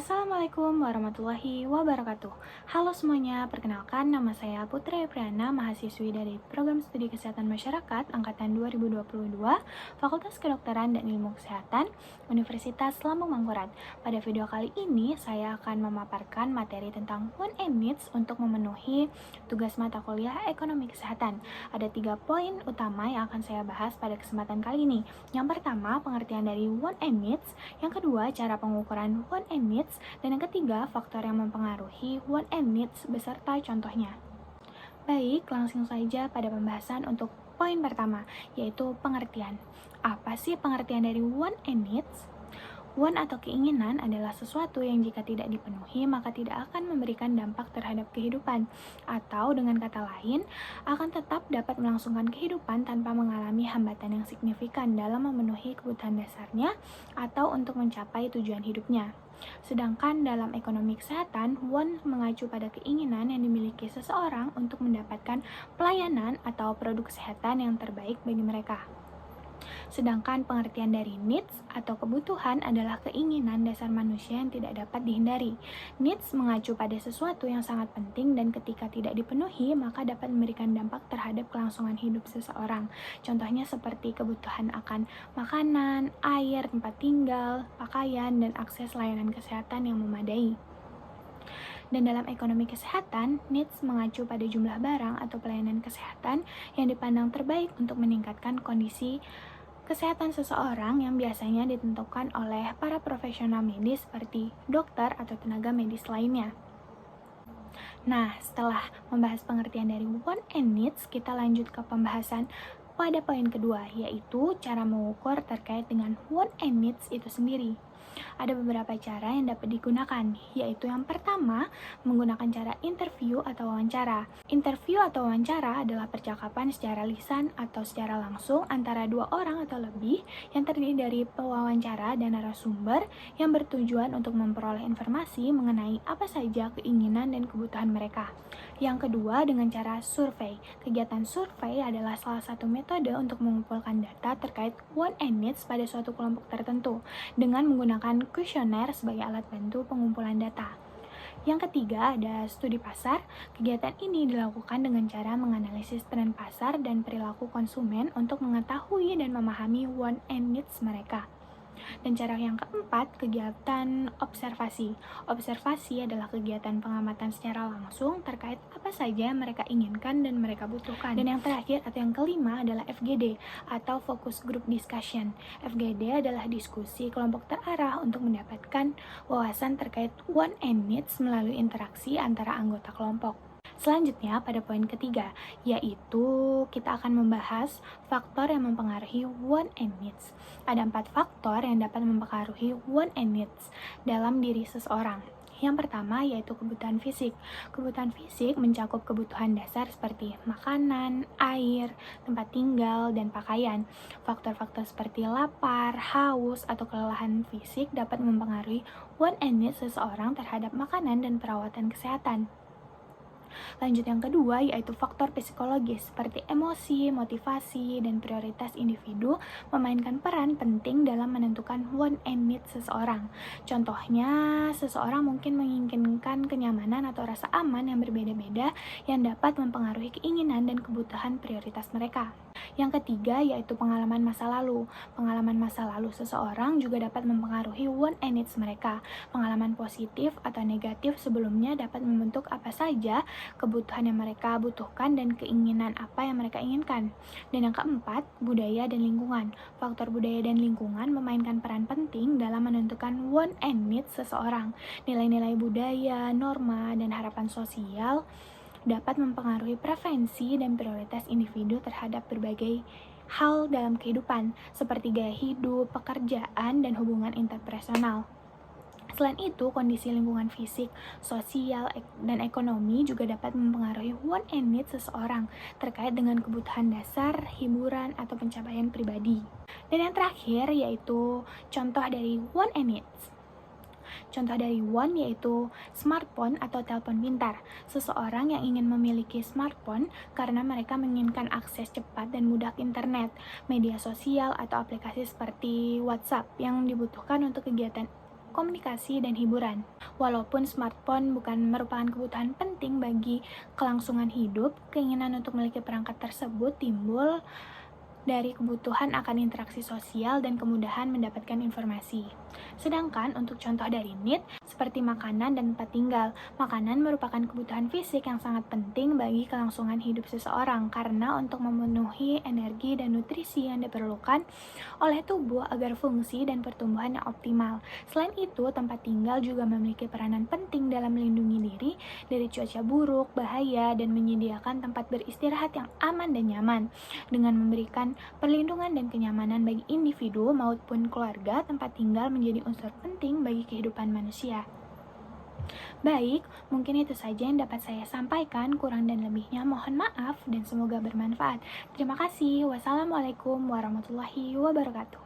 Assalamualaikum warahmatullahi wabarakatuh. Halo semuanya, perkenalkan nama saya Putri Priana, mahasiswi dari Program Studi Kesehatan Masyarakat Angkatan 2022, Fakultas Kedokteran dan Ilmu Kesehatan, Universitas Lambung Mangkurat. Pada video kali ini, saya akan memaparkan materi tentang 1M Needs untuk memenuhi tugas mata kuliah Ekonomi Kesehatan. Ada 3 poin utama yang akan saya bahas pada kesempatan kali ini. Yang pertama, pengertian dari 1M Needs. Yang kedua, cara pengukuran 1M Needs. Dan yang ketiga, faktor yang mempengaruhi 1M Needs beserta contohnya. Baik, langsung saja pada pembahasan untuk poin pertama, yaitu pengertian. Apa sih pengertian dari 1M Needs? Want atau keinginan adalah sesuatu yang jika tidak dipenuhi maka tidak akan memberikan dampak terhadap kehidupan, atau dengan kata lain, akan tetap dapat melangsungkan kehidupan tanpa mengalami hambatan yang signifikan dalam memenuhi kebutuhan dasarnya atau untuk mencapai tujuan hidupnya. Sedangkan dalam ekonomi kesehatan, want mengacu pada keinginan yang dimiliki seseorang untuk mendapatkan pelayanan atau produk kesehatan yang terbaik bagi mereka. Sedangkan pengertian dari needs atau kebutuhan adalah keinginan dasar manusia yang tidak dapat dihindari. Needs mengacu pada sesuatu yang sangat penting dan ketika tidak dipenuhi maka dapat memberikan dampak terhadap kelangsungan hidup seseorang. Contohnya seperti kebutuhan akan makanan, air, tempat tinggal, pakaian, dan akses layanan kesehatan yang memadai. Dan dalam ekonomi kesehatan, needs mengacu pada jumlah barang atau pelayanan kesehatan yang dipandang terbaik untuk meningkatkan kondisi kesehatan seseorang yang biasanya ditentukan oleh para profesional medis seperti dokter atau tenaga medis lainnya. Nah, setelah membahas pengertian dari 1M Needs, kita lanjut ke pembahasan pada poin kedua, yaitu cara mengukur terkait dengan 1M Needs itu sendiri. Ada beberapa cara yang dapat digunakan, yaitu yang pertama, menggunakan cara interview atau wawancara. Interview atau wawancara adalah percakapan secara lisan atau secara langsung antara dua orang atau lebih yang terdiri dari pewawancara dan narasumber yang bertujuan untuk memperoleh informasi mengenai apa saja keinginan dan kebutuhan mereka. Yang kedua, dengan cara survei. Kegiatan survei adalah salah satu metode untuk mengumpulkan data terkait 1M Needs pada suatu kelompok tertentu dengan menggunakan kuesioner sebagai alat bantu pengumpulan data. Yang ketiga, ada studi pasar. Kegiatan ini dilakukan dengan cara menganalisis tren pasar dan perilaku konsumen untuk mengetahui dan memahami 1M Needs mereka. Dan cara yang keempat, kegiatan observasi. Observasi adalah kegiatan pengamatan secara langsung terkait apa saja yang mereka inginkan dan mereka butuhkan. Dan yang terakhir atau yang kelima adalah FGD atau Focus Group Discussion. FGD adalah diskusi kelompok terarah untuk mendapatkan wawasan terkait 1M Needs melalui interaksi antara anggota kelompok. Selanjutnya pada poin ketiga, yaitu kita akan membahas faktor yang mempengaruhi 1M Needs. Ada 4 faktor yang dapat mempengaruhi 1M Needs dalam diri seseorang. Yang pertama yaitu kebutuhan fisik. Kebutuhan fisik mencakup kebutuhan dasar seperti makanan, air, tempat tinggal, dan pakaian. Faktor-faktor seperti lapar, haus, atau kelelahan fisik dapat mempengaruhi 1M Needs seseorang terhadap makanan dan perawatan kesehatan. Lanjut yang kedua yaitu faktor psikologis seperti emosi, motivasi, dan prioritas individu memainkan peran penting dalam menentukan 1M Needs seseorang. Contohnya, seseorang mungkin menginginkan kenyamanan atau rasa aman yang berbeda-beda yang dapat mempengaruhi keinginan dan kebutuhan prioritas mereka. Yang ketiga yaitu pengalaman masa lalu. Pengalaman masa lalu seseorang juga dapat mempengaruhi 1M Needs mereka. Pengalaman positif atau negatif sebelumnya dapat membentuk apa saja kebutuhan yang mereka butuhkan dan keinginan apa yang mereka inginkan. Dan yang keempat, budaya dan lingkungan. Faktor budaya dan lingkungan memainkan peran penting dalam menentukan 1M Needs seseorang. Nilai-nilai budaya, norma, dan harapan sosial dapat mempengaruhi preferensi dan prioritas individu terhadap berbagai hal dalam kehidupan, seperti gaya hidup, pekerjaan, dan hubungan interpersonal. Selain itu, kondisi lingkungan fisik, sosial, dan ekonomi juga dapat mempengaruhi 1M Needs seseorang terkait dengan kebutuhan dasar, hiburan, atau pencapaian pribadi. Dan yang terakhir yaitu contoh dari 1M Needs. Contoh dari one yaitu smartphone atau telepon pintar. Seseorang yang ingin memiliki smartphone karena mereka menginginkan akses cepat dan mudah ke internet, media sosial, atau aplikasi seperti WhatsApp yang dibutuhkan untuk kegiatan komunikasi dan hiburan. Walaupun smartphone bukan merupakan kebutuhan penting bagi kelangsungan hidup, keinginan untuk memiliki perangkat tersebut timbul dari kebutuhan akan interaksi sosial dan kemudahan mendapatkan informasi. Sedangkan untuk contoh dari need, seperti makanan dan tempat tinggal, makanan merupakan kebutuhan fisik yang sangat penting bagi kelangsungan hidup seseorang karena untuk memenuhi energi dan nutrisi yang diperlukan oleh tubuh agar fungsi dan pertumbuhan yang optimal. Selain itu, tempat tinggal juga memiliki peranan penting dalam melindungi diri dari cuaca buruk, bahaya, dan menyediakan tempat beristirahat yang aman dan nyaman. Dengan memberikan perlindungan dan kenyamanan bagi individu maupun keluarga, tempat tinggal menjadi unsur penting bagi kehidupan manusia. Baik, mungkin itu saja yang dapat saya sampaikan. Kurang dan lebihnya mohon maaf dan semoga bermanfaat. Terima kasih. Wassalamualaikum warahmatullahi wabarakatuh.